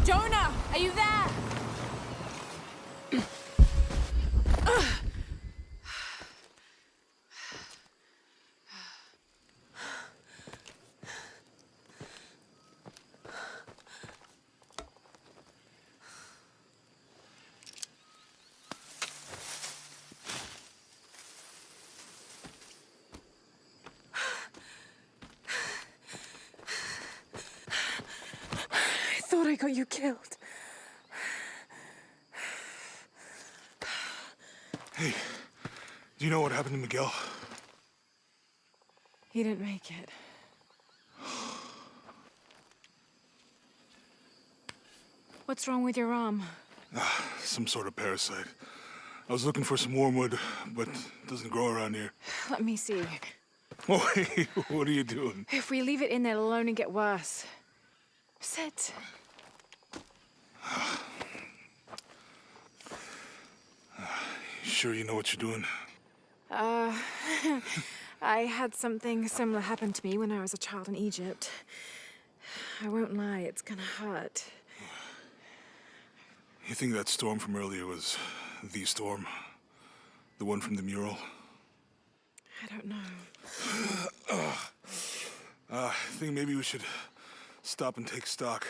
Jonah, are you there? I thought I got you killed. Hey, do you know what happened to Miguel? He didn't make it. What's wrong with your arm? Some sort of parasite. I was looking for some wormwood, but it doesn't grow around here. Let me see. Oh, hey, what are you doing? If we leave it in there, it'll only get worse. Sit. Sure you know what you're doing? I had something similar happen to me when I was a child in Egypt. I won't lie, it's gonna hurt. You think that storm from earlier was the storm? The one from the mural? I don't know. I think maybe we should stop and take stock.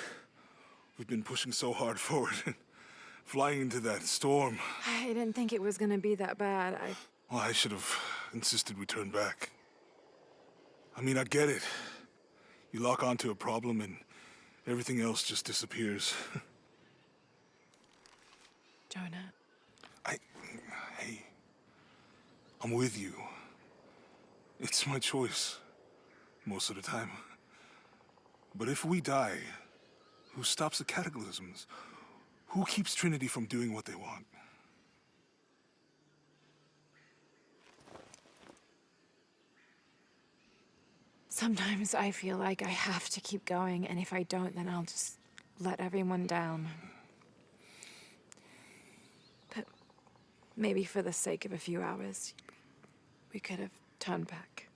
We've been pushing so hard forward and flying into that storm. I didn't think it was gonna be that bad. Well, I should have insisted we turn back. I mean, I get it. You lock onto a problem and everything else just disappears. Jonah. Hey, I'm with you. It's my choice, most of the time. But if we die, who stops the cataclysms? Who keeps Trinity from doing what they want? Sometimes I feel like I have to keep going, and if I don't, then I'll just let everyone down. But maybe for the sake of a few hours, we could have turned back.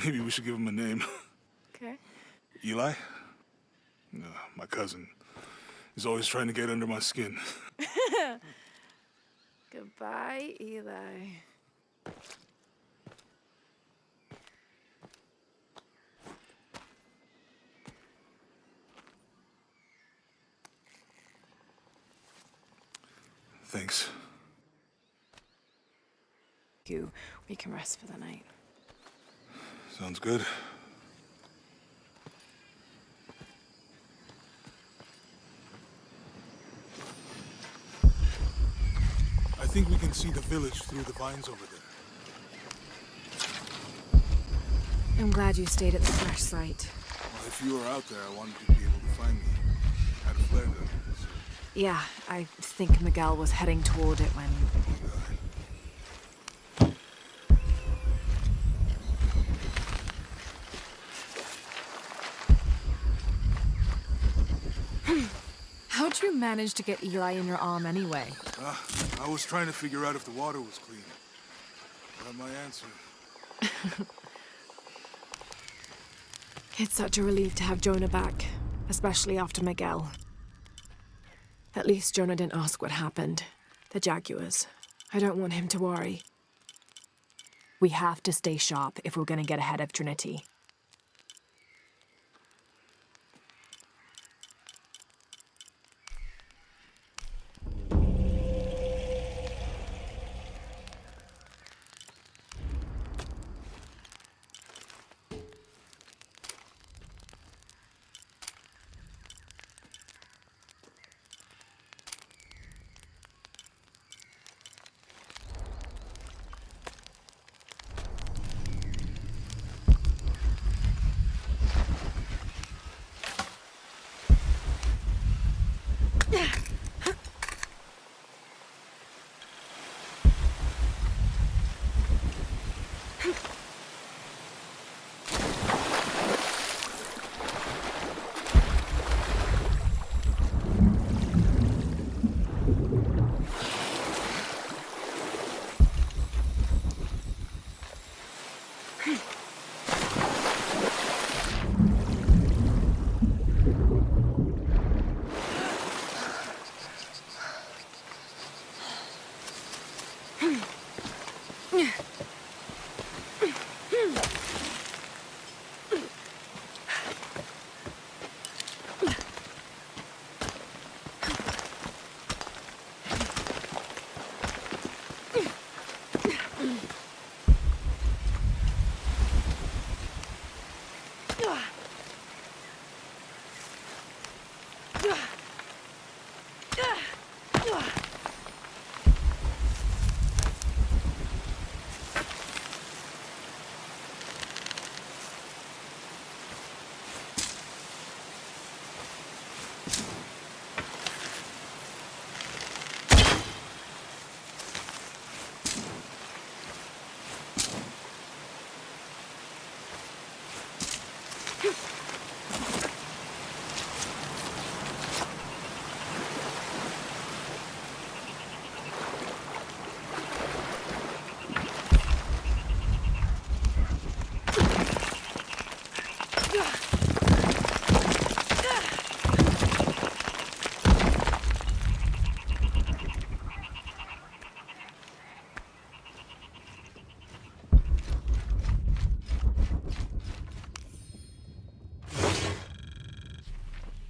Maybe we should give him a name. Okay. Eli? My cousin. He's always trying to get under my skin. Goodbye, Eli. Thanks. We can rest for the night. Sounds good. I think we can see the village through the vines over there. I'm glad you stayed at the crash site. Well, if you were out there, I wanted you to be able to find me. I had a flare gun. So. Yeah, I think Miguel was heading toward it when... How'd you manage to get Eli in your arm anyway? I was trying to figure out if the water was clean. Got my answer. It's such a relief to have Jonah back, especially after Miguel. At least Jonah didn't ask what happened. The jaguars. I don't want him to worry. We have to stay sharp if we're gonna get ahead of Trinity.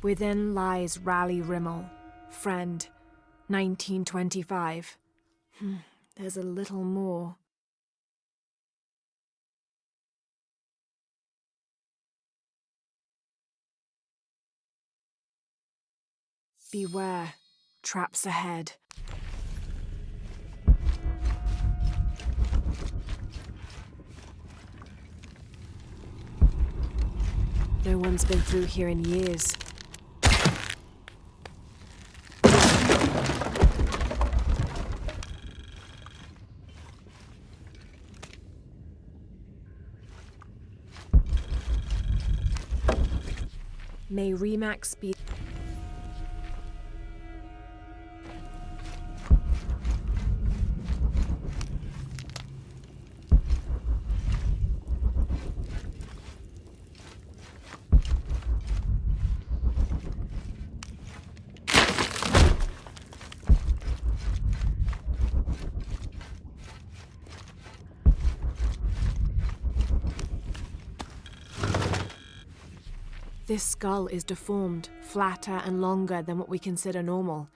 Within lies Raleigh Rimmel, friend, 1925. There's a little more. Beware, traps ahead. No one's been through here in years. May Remax be... This skull is deformed, flatter and longer than what we consider normal.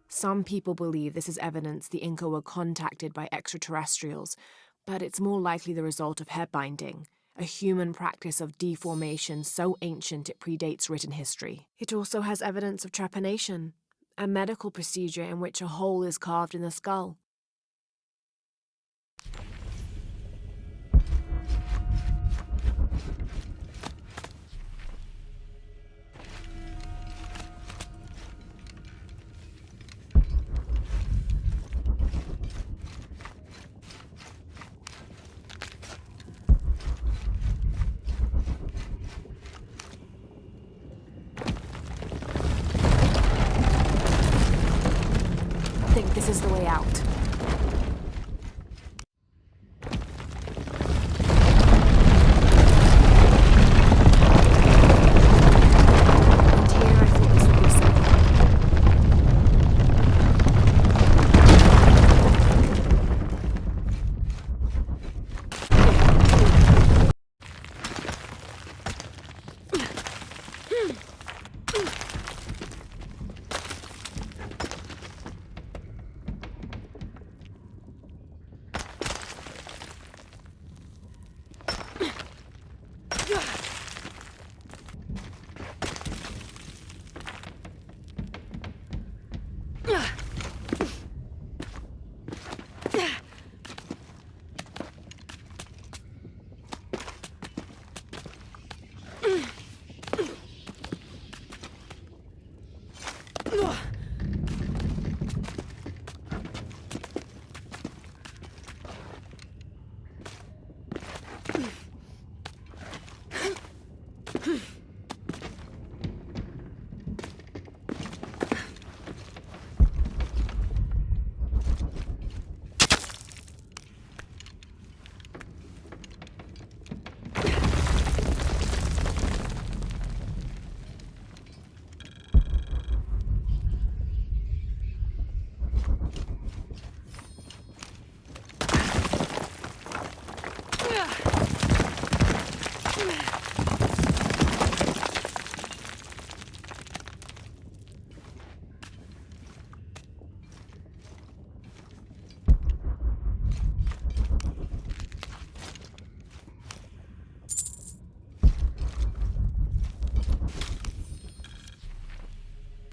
Some people believe this is evidence the Inca were contacted by extraterrestrials, but it's more likely the result of head binding, a human practice of deformation so ancient it predates written history. It also has evidence of trepanation, a medical procedure in which a hole is carved in the skull. I think this is the way out. And here I thought this would be simple.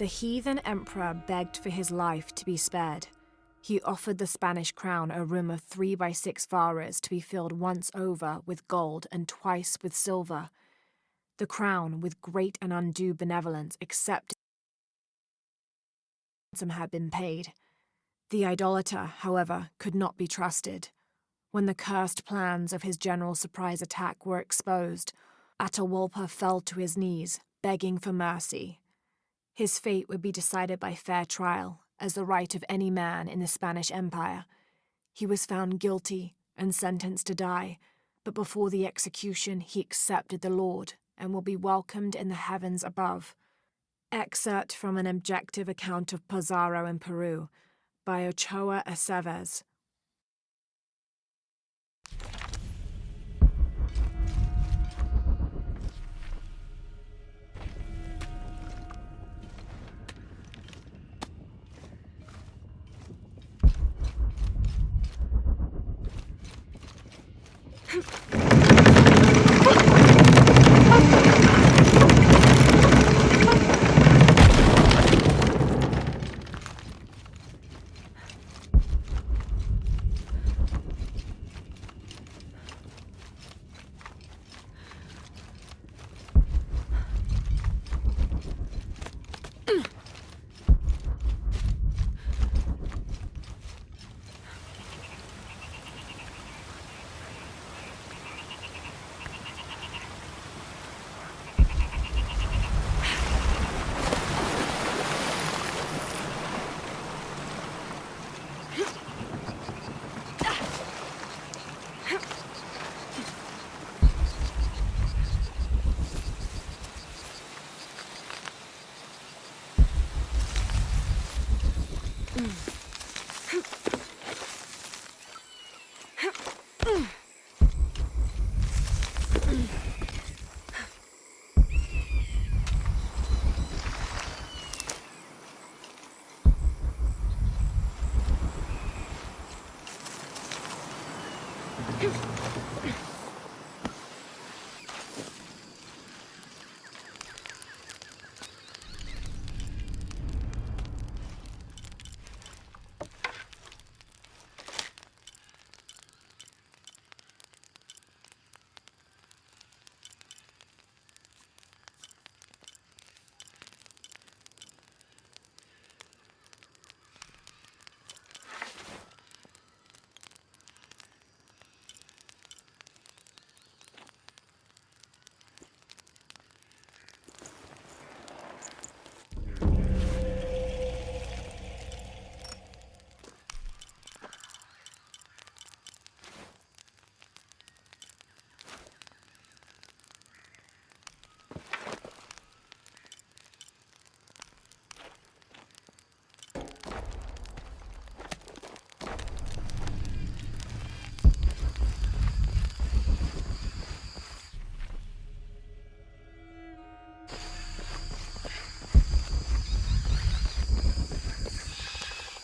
The heathen emperor begged for his life to be spared. He offered the Spanish crown a room of 3x6 varas to be filled once over with gold and twice with silver. The crown, with great and undue benevolence, accepted ransom had been paid. The idolater, however, could not be trusted. When the cursed plans of his general surprise attack were exposed, Atahualpa fell to his knees, begging for mercy. His fate would be decided by fair trial, as the right of any man in the Spanish Empire. He was found guilty and sentenced to die, but before the execution he accepted the Lord and will be welcomed in the heavens above. Excerpt from an objective account of Pizarro in Peru by Ochoa Aceves.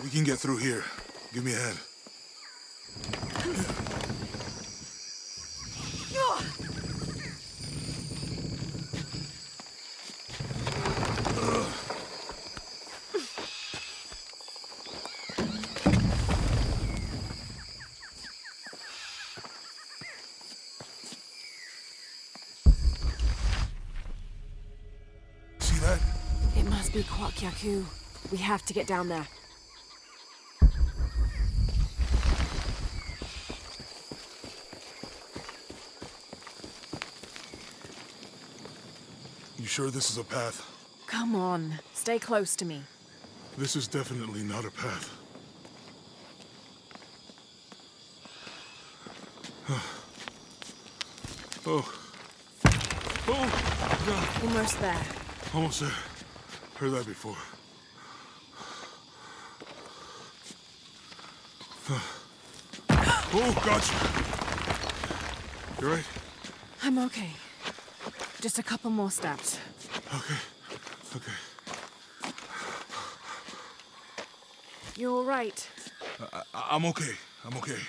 We can get through here. Give me a hand. See that? It must be Kwakyaku. We have to get down there. You sure this is a path? Come on, stay close to me. This is definitely not a path. Oh. Oh, God. Almost there. Almost there. Heard that before. Oh, gotcha. You right? I'm okay. Just a couple more steps. Okay. Okay. You're all right. I'm okay. I'm okay.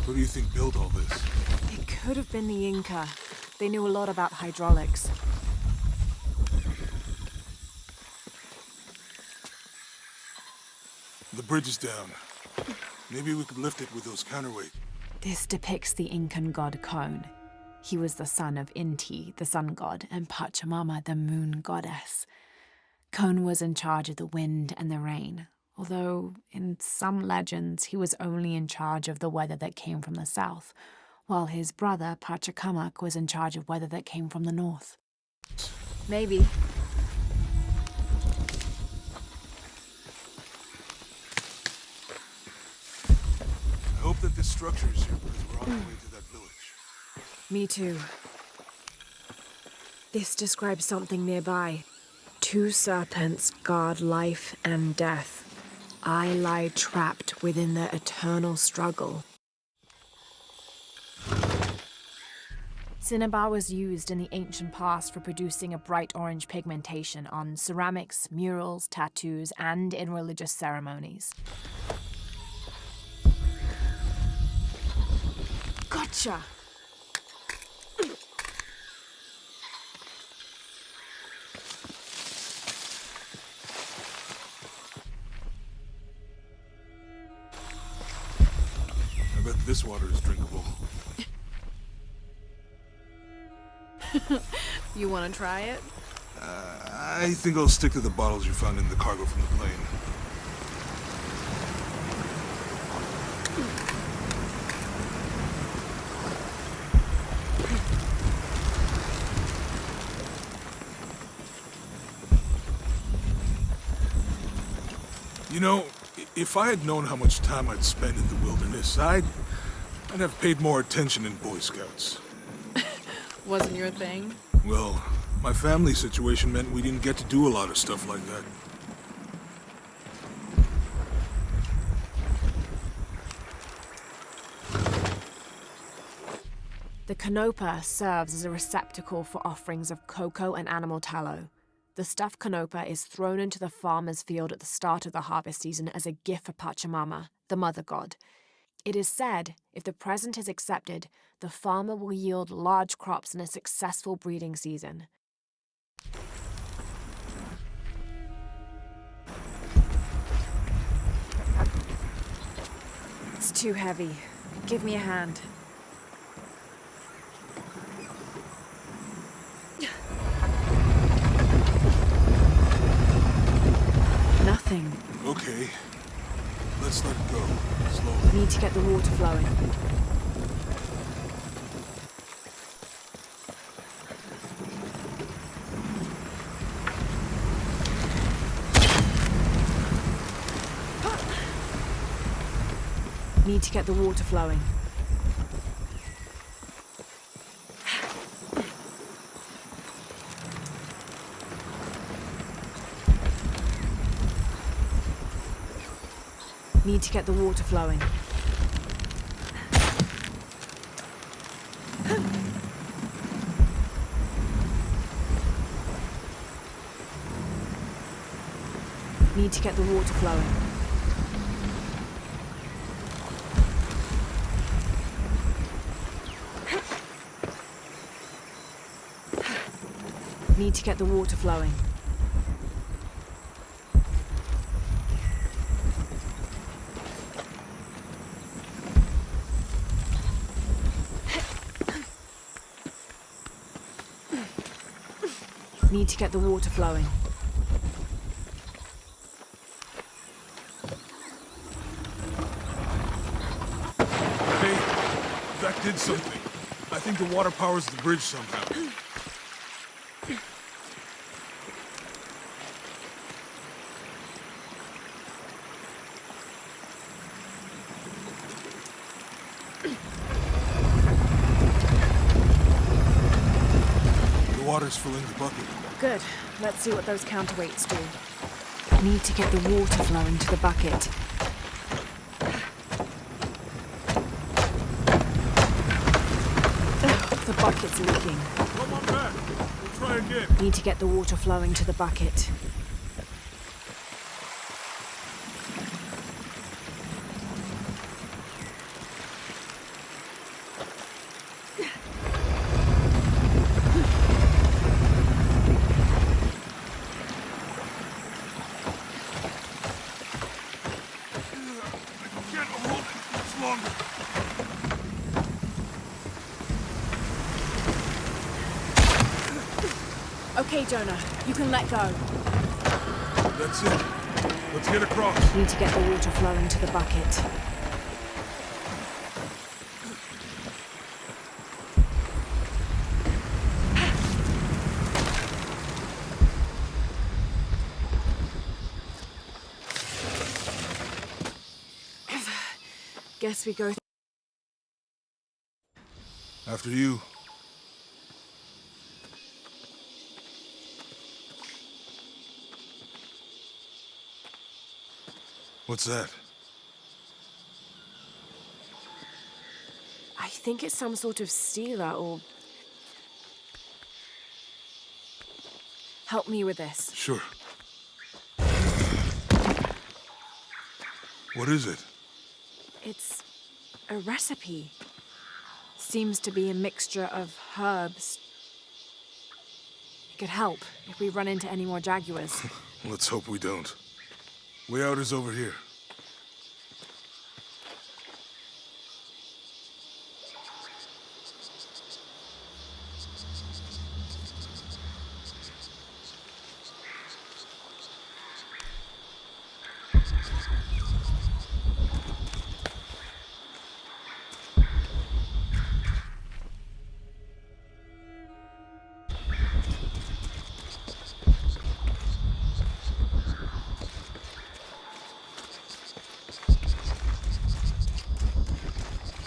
What are do you think built all this? It could have been the Inca. They knew a lot about hydraulics. The bridge is down. Maybe we could lift it with those counterweight. This depicts the Incan god Kon. He was the son of Inti, the sun god, and Pachamama, the moon goddess. Kon was in charge of the wind and the rain, although in some legends he was only in charge of the weather that came from the south, while his brother Pachacamac was in charge of weather that came from the north. Maybe. I hope that this structure is here because we're on the way to that village. Me too. This describes something nearby. 2 serpents guard life and death. I lie trapped within their eternal struggle. Cinnabar was used in the ancient past for producing a bright orange pigmentation on ceramics, murals, tattoos, and in religious ceremonies. Gotcha! I bet this water is drinkable. You want to try it? I think I'll stick to the bottles you found in the cargo from the plane. You know, if I had known how much time I'd spend in the wilderness, I'd have paid more attention in Boy Scouts. Wasn't your thing? Well, my family situation meant we didn't get to do a lot of stuff like that. The canopa serves as a receptacle for offerings of cocoa and animal tallow. The stuffed canopa is thrown into the farmer's field at the start of the harvest season as a gift for Pachamama, the mother god. It is said, if the present is accepted, the farmer will yield large crops in a successful breeding season. It's too heavy. Give me a hand. Nothing. Okay. Let's let it go. Slowly. Need to get the water flowing. Need to get the water flowing. Need to get the water flowing. Need to get the water flowing. Need to get the water flowing. Need to get the water flowing. Hey, that did something. I think the water powers the bridge somehow. The water's filling the bucket. Good. Let's see what those counterweights do. Need to get the water flowing to the bucket. Ugh, the bucket's leaking. Come on back. We'll try again. Need to get the water flowing to the bucket. Okay, Jonah, you can let go. That's it. Let's get across. Need to get the water flowing to the bucket. Guess we go. After you. What's that? I think it's some sort of sealer or... Help me with this. Sure. What is it? It's a recipe. Seems to be a mixture of herbs. It could help if we run into any more jaguars. Let's hope we don't. Way out is over here.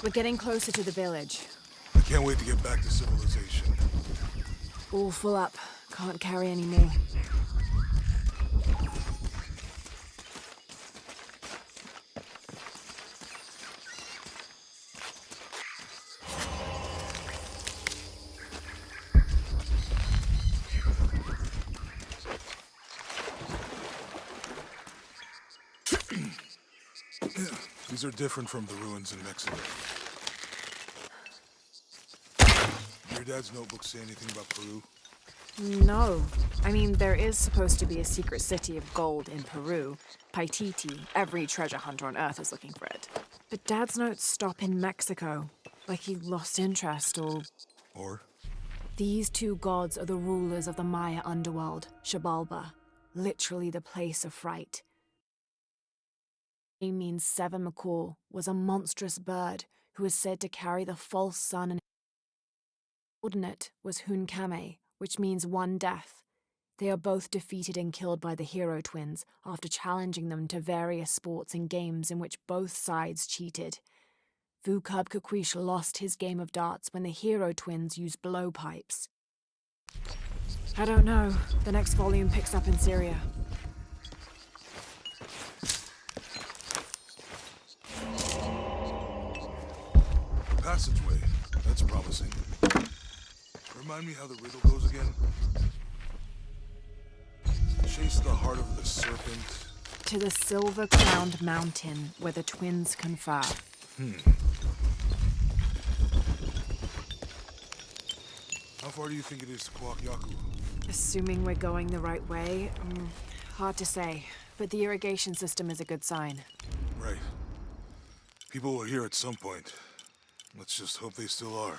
We're getting closer to the village. I can't wait to get back to civilization. All full up. Can't carry any more. These are different from the ruins in Mexico. Your dad's notebook say anything about Peru? No. I mean, there is supposed to be a secret city of gold in Peru. Paititi. Every treasure hunter on Earth is looking for it. But Dad's notes stop in Mexico. Like he lost interest or... Or? These two gods are the rulers of the Maya underworld, Xibalba. Literally the place of fright. Name means Seven Macaw, was a monstrous bird who is said to carry the false sun, and ordinate was Hunkame, which means one death. They are both defeated and killed by the hero twins after challenging them to various sports and games in which both sides cheated. Vukub Kakwish lost his game of darts when the hero twins used blowpipes. I don't know. The next volume picks up in Syria. Passageway. That's promising. Remind me how the riddle goes again? Chase the heart of the serpent. To the silver-crowned mountain where the twins confer. How far do you think it is to Kwakyaku? Assuming we're going the right way, hard to say. But the irrigation system is a good sign. Right. People were here at some point. Let's just hope they still are.